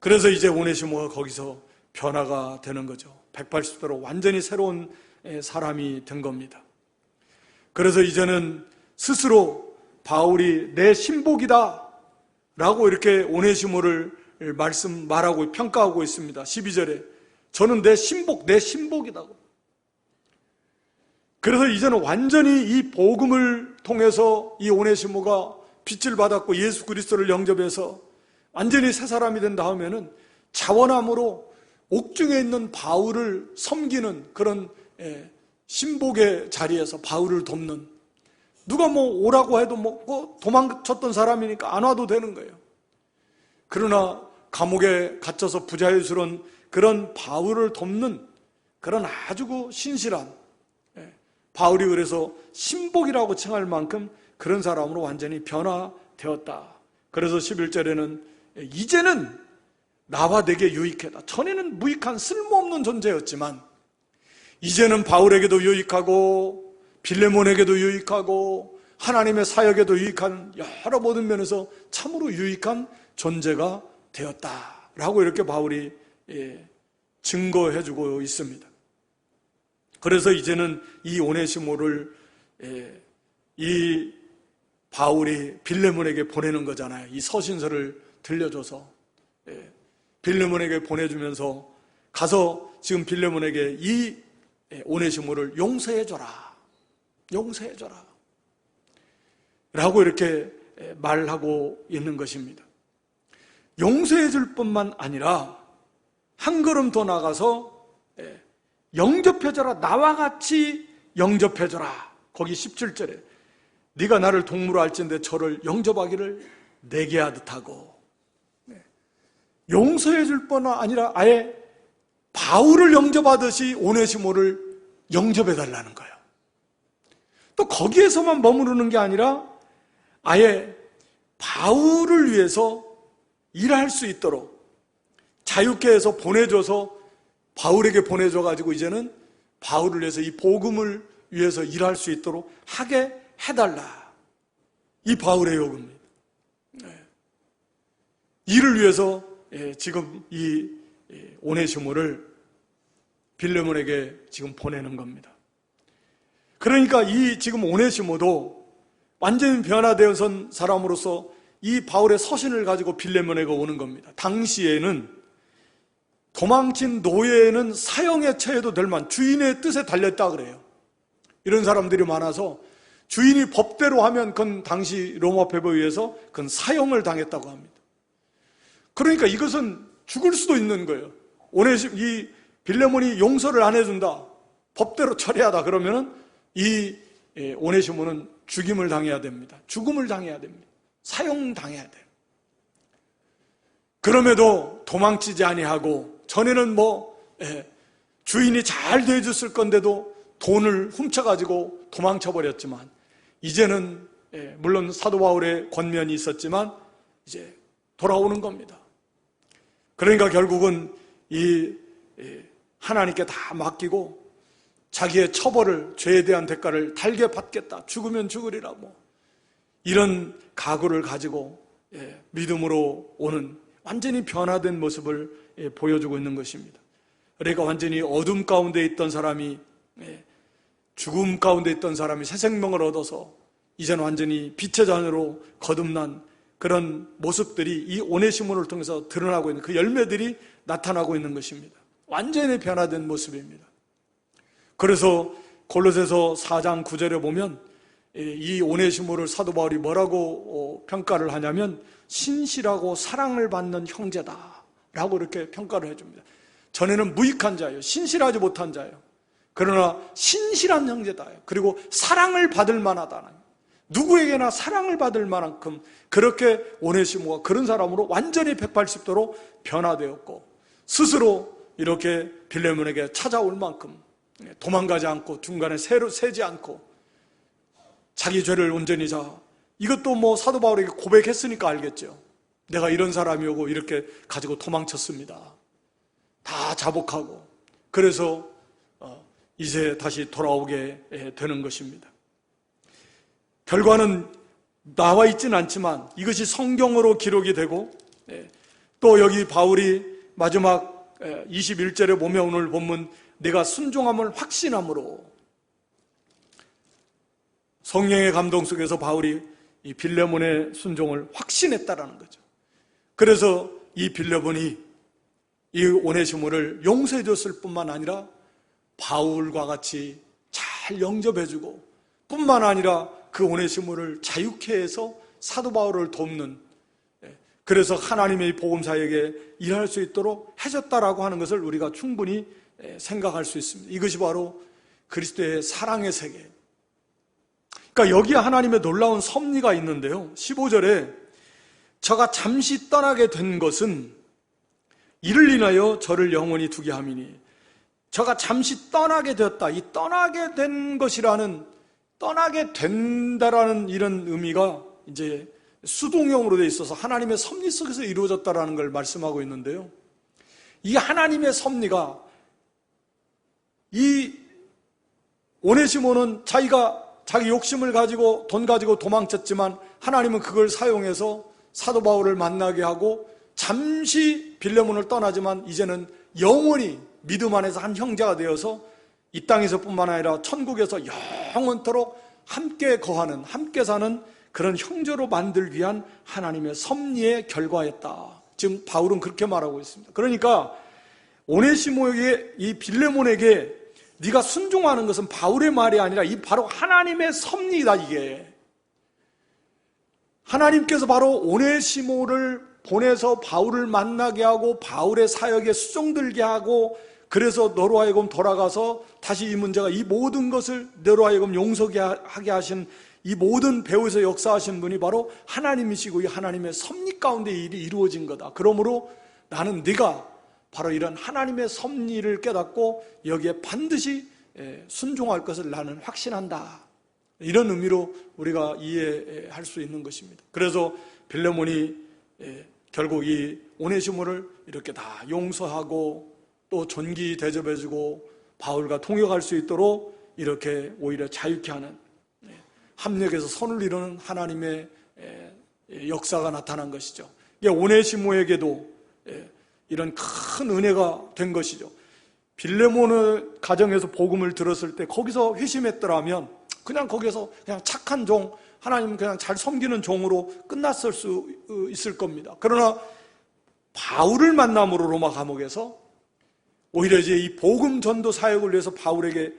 Speaker 1: 그래서 이제 오네시모가 거기서 변화가 되는 거죠. 180도로 완전히 새로운 사람이 된 겁니다. 그래서 이제는 스스로 바울이 내 신복이다 라고 이렇게 오네시모를 말하고 평가하고 있습니다. 12절에 저는 내 신복이다고. 그래서 이제는 완전히 이 복음을 통해서 이 오네시모가 빛을 받았고 예수 그리스도를 영접해서 완전히 새 사람이 된 다음에는 자원함으로 옥중에 있는 바울을 섬기는 그런 신복의 자리에서 바울을 돕는 누가 뭐 오라고 해도 뭐 도망쳤던 사람이니까 안 와도 되는 거예요. 그러나 감옥에 갇혀서 부자유스러운 그런 바울을 돕는 그런 아주 신실한, 바울이 그래서 신복이라고 칭할 만큼 그런 사람으로 완전히 변화되었다. 그래서 11절에는 이제는 나와 내게 유익하다. 전에는 무익한 쓸모없는 존재였지만 이제는 바울에게도 유익하고 빌레몬에게도 유익하고 하나님의 사역에도 유익한 여러 모든 면에서 참으로 유익한 존재가 되었다라고 이렇게 바울이 증거해주고 있습니다. 그래서 이제는 이 오네시모를 이 바울이 빌레몬에게 보내는 거잖아요. 이 서신서를 들려줘서 빌레몬에게 보내주면서 가서 지금 빌레몬에게 이 오네시모를 용서해줘라, 용서해줘라 라고 이렇게 말하고 있는 것입니다. 용서해줄 뿐만 아니라 한 걸음 더 나가서 영접해줘라, 나와 같이 영접해줘라. 거기 17절에 네가 나를 동무로 할진대 저를 영접하기를 내게 하듯 하고, 용서해줄 뿐만 아니라 아예 바울을 영접하듯이 오네시모를 영접해달라는 거예요. 또 거기에서만 머무르는 게 아니라 아예 바울을 위해서 일할 수 있도록 자유케 해서 보내줘서 바울에게 보내줘가지고 이제는 바울을 위해서 이 복음을 위해서 일할 수 있도록 하게 해달라. 이 바울의 요구입니다. 이를 위해서 지금 이 오네시모를 빌레몬에게 지금 보내는 겁니다. 그러니까 이 지금 오네시모도 완전히 변화되어선 사람으로서 이 바울의 서신을 가지고 빌레몬에게 오는 겁니다. 당시에는 도망친 노예는 사형에 처해도 될 만, 주인의 뜻에 달렸다 그래요. 이런 사람들이 많아서 주인이 법대로 하면 그건 당시 로마법에 의해서 그건 사형을 당했다고 합니다. 그러니까 이것은 죽을 수도 있는 거예요. 이 빌레몬이 용서를 안 해준다, 법대로 처리하다 그러면은 이 오네시모는 죽임을 당해야 됩니다. 죽음을 당해야 됩니다. 사형당해야 돼요. 그럼에도 도망치지 아니하고, 전에는 주인이 잘 대해줬을 건데도 돈을 훔쳐가지고 도망쳐버렸지만, 이제는 물론 사도 바울의 권면이 있었지만 이제 돌아오는 겁니다. 그러니까 결국은 이 하나님께 다 맡기고 자기의 처벌을, 죄에 대한 대가를 달게 받겠다, 죽으면 죽으리라, 이런 각오를 가지고 믿음으로 오는 완전히 변화된 모습을 보여주고 있는 것입니다. 그러니까 완전히 어둠 가운데 있던 사람이, 죽음 가운데 있던 사람이 새 생명을 얻어서 이제는 완전히 빛의 자녀로 거듭난 그런 모습들이 이 오네시모를 통해서 드러나고 있는, 그 열매들이 나타나고 있는 것입니다. 완전히 변화된 모습입니다. 그래서 골로새서 4장 9절에 보면 이 오네시모를 사도 바울이 뭐라고 평가를 하냐면 신실하고 사랑을 받는 형제다 라고 이렇게 평가를 해줍니다. 전에는 무익한 자예요, 신실하지 못한 자예요. 그러나 신실한 형제다, 그리고 사랑을 받을 만하다, 누구에게나 사랑을 받을 만큼 그렇게 오네시모가 그런 사람으로 완전히 180도로 변화되었고, 스스로 이렇게 빌레몬에게 찾아올 만큼 도망가지 않고 중간에 새지 않고 자기 죄를 온전히 이것도 사도 바울에게 고백했으니까 알겠죠. 내가 이런 사람이오고 이렇게 가지고 도망쳤습니다. 다 자복하고, 그래서 이제 다시 돌아오게 되는 것입니다. 결과는 나와 있지는 않지만 이것이 성경으로 기록이 되고, 또 여기 바울이 마지막 21절에 보면 오늘 본문 내가 순종함을 확신함으로, 성령의 감동 속에서 바울이 이 빌레몬의 순종을 확신했다라는 거죠. 그래서 이 빌레몬이 이 오네시모를 용서해 줬을 뿐만 아니라 바울과 같이 잘 영접해주고, 뿐만 아니라 그 오네시모를 자유케 해서 사도 바울을 돕는, 그래서 하나님의 복음사역에 일할 수 있도록 해줬다라고 하는 것을 우리가 충분히 생각할 수 있습니다. 이것이 바로 그리스도의 사랑의 세계, 그러니까 여기에 하나님의 놀라운 섭리가 있는데요. 15절에 저가 잠시 떠나게 된 것은 이를 인하여 저를 영원히 두게 함이니, 저가 잠시 떠나게 되었다. 이 떠나게 된 것이라는, 떠나게 된다라는 이런 의미가 이제 수동형으로 되어 있어서 하나님의 섭리 속에서 이루어졌다라는 걸 말씀하고 있는데요. 이 하나님의 섭리가, 이 오네시모는 자기 욕심을 가지고 돈 가지고 도망쳤지만 하나님은 그걸 사용해서 사도 바울을 만나게 하고 잠시 빌레몬을 떠나지만 이제는 영원히 믿음 안에서 한 형제가 되어서 이 땅에서뿐만 아니라 천국에서 영원토록 함께 거하는, 함께 사는 그런 형제로 만들기 위한 하나님의 섭리의 결과였다. 지금 바울은 그렇게 말하고 있습니다. 그러니까 오네시모에게, 이 빌레몬에게 네가 순종하는 것은 바울의 말이 아니라 이 바로 하나님의 섭리다. 이게 하나님께서 바로 오네시모를 보내서 바울을 만나게 하고 바울의 사역에 수종들게 하고, 그래서 너로 하여금 돌아가서 다시 이 문제가, 이 모든 것을 너로 하여금 용서하게 하신 이 모든 배후에서 역사하신 분이 바로 하나님이시고 이 하나님의 섭리 가운데 일이 이루어진 거다. 그러므로 나는 네가 바로 이런 하나님의 섭리를 깨닫고 여기에 반드시 순종할 것을 나는 확신한다. 이런 의미로 우리가 이해할 수 있는 것입니다. 그래서 빌레몬이 결국 이 오네시모를 이렇게 다 용서하고 또 존귀 대접해주고 바울과 통역할 수 있도록 이렇게 오히려 자유케 하는, 합력해서 선을 이루는 하나님의 역사가 나타난 것이죠. 이게 오네시모에게도 이런 큰 은혜가 된 것이죠. 빌레몬의 가정에서 복음을 들었을 때 거기서 회심했더라면 그냥 거기서 그냥 착한 종, 하나님 그냥 잘 섬기는 종으로 끝났을 수 있을 겁니다. 그러나 바울을 만남으로 로마 감옥에서 오히려 이제 이 복음 전도 사역을 위해서 바울에게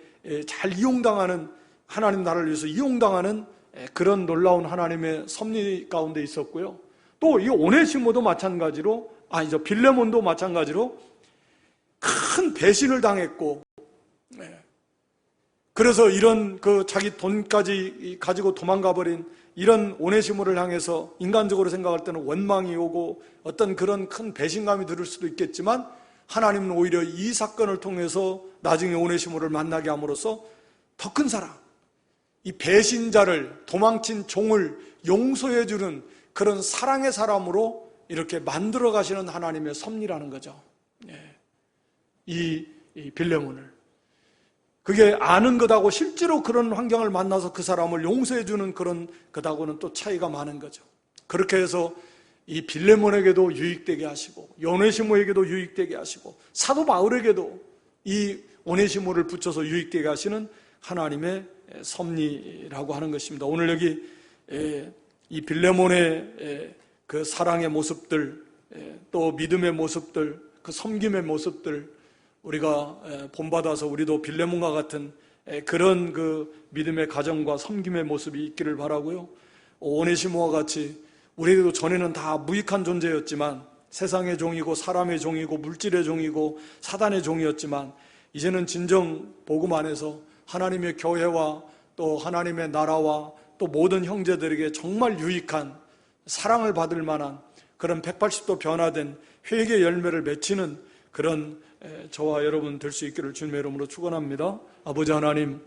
Speaker 1: 잘 이용당하는, 하나님 나라를 위해서 이용당하는 그런 놀라운 하나님의 섭리 가운데 있었고요. 또 이 오네시모도 마찬가지로, 빌레몬도 마찬가지로 큰 배신을 당했고, 그래서 이런 자기 돈까지 가지고 도망가버린 이런 오네시모를 향해서 인간적으로 생각할 때는 원망이 오고 어떤 그런 큰 배신감이 들을 수도 있겠지만, 하나님은 오히려 이 사건을 통해서 나중에 오네시모를 만나게 함으로써 더 큰 사랑, 이 배신자를, 도망친 종을 용서해주는 그런 사랑의 사람으로 이렇게 만들어 가시는 하나님의 섭리라는 거죠. 이 빌레몬을, 그게 아는 것하고 실제로 그런 환경을 만나서 그 사람을 용서해주는 그런 것하고는 또 차이가 많은 거죠. 그렇게 해서 이 빌레몬에게도 유익되게 하시고 오네시모에게도 유익되게 하시고 사도 바울에게도 이 오네시모를 붙여서 유익되게 하시는 하나님의 섭리라고 하는 것입니다. 오늘 여기 이 빌레몬의 그 사랑의 모습들, 또 믿음의 모습들, 그 섬김의 모습들 우리가 본받아서 우리도 빌레몬과 같은 그런 그 믿음의 가정과 섬김의 모습이 있기를 바라고요. 오네시모와 같이 우리도 전에는 다 무익한 존재였지만, 세상의 종이고 사람의 종이고 물질의 종이고 사단의 종이었지만, 이제는 진정 복음 안에서 하나님의 교회와 또 하나님의 나라와 또 모든 형제들에게 정말 유익한, 사랑을 받을 만한 그런 180도 변화된 회개의 열매를 맺히는 그런 저와 여러분 될 수 있기를 주님의 이름으로 축원합니다. 아버지 하나님,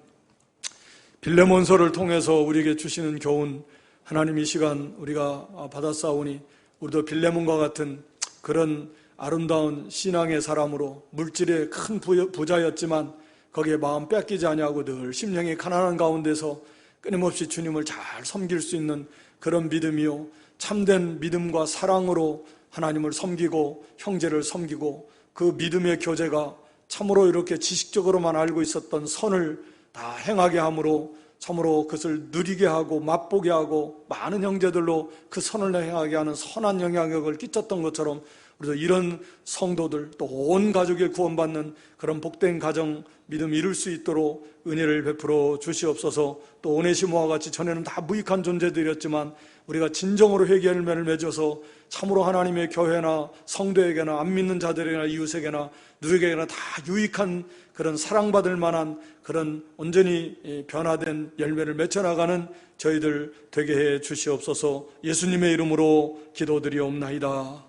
Speaker 1: 빌레몬서를 통해서 우리에게 주시는 교훈, 하나님 이 시간 우리가 받았사오니 우리도 빌레몬과 같은 그런 아름다운 신앙의 사람으로, 물질의 큰 부자였지만 거기에 마음 뺏기지 아니하고 늘 심령이 가난한 가운데서 끊임없이 주님을 잘 섬길 수 있는 그런 믿음이요, 참된 믿음과 사랑으로 하나님을 섬기고 형제를 섬기고, 그 믿음의 교제가 참으로 이렇게 지식적으로만 알고 있었던 선을 다 행하게 함으로 참으로 그것을 누리게 하고 맛보게 하고 많은 형제들로 그 선을 행하게 하는 선한 영향력을 끼쳤던 것처럼, 우리도 이런 성도들, 또 온 가족이 구원받는 그런 복된 가정 믿음 이룰 수 있도록 은혜를 베풀어 주시옵소서. 또 오네시모와 같이 전에는 다 무익한 존재들이었지만 우리가 진정으로 회개 열매를 맺어서 참으로 하나님의 교회나 성도에게나 안 믿는 자들에게나 이웃에게나 누구에게나 다 유익한 그런 사랑받을 만한 그런 온전히 변화된 열매를 맺혀나가는 저희들 되게 해 주시옵소서. 예수님의 이름으로 기도드리옵나이다.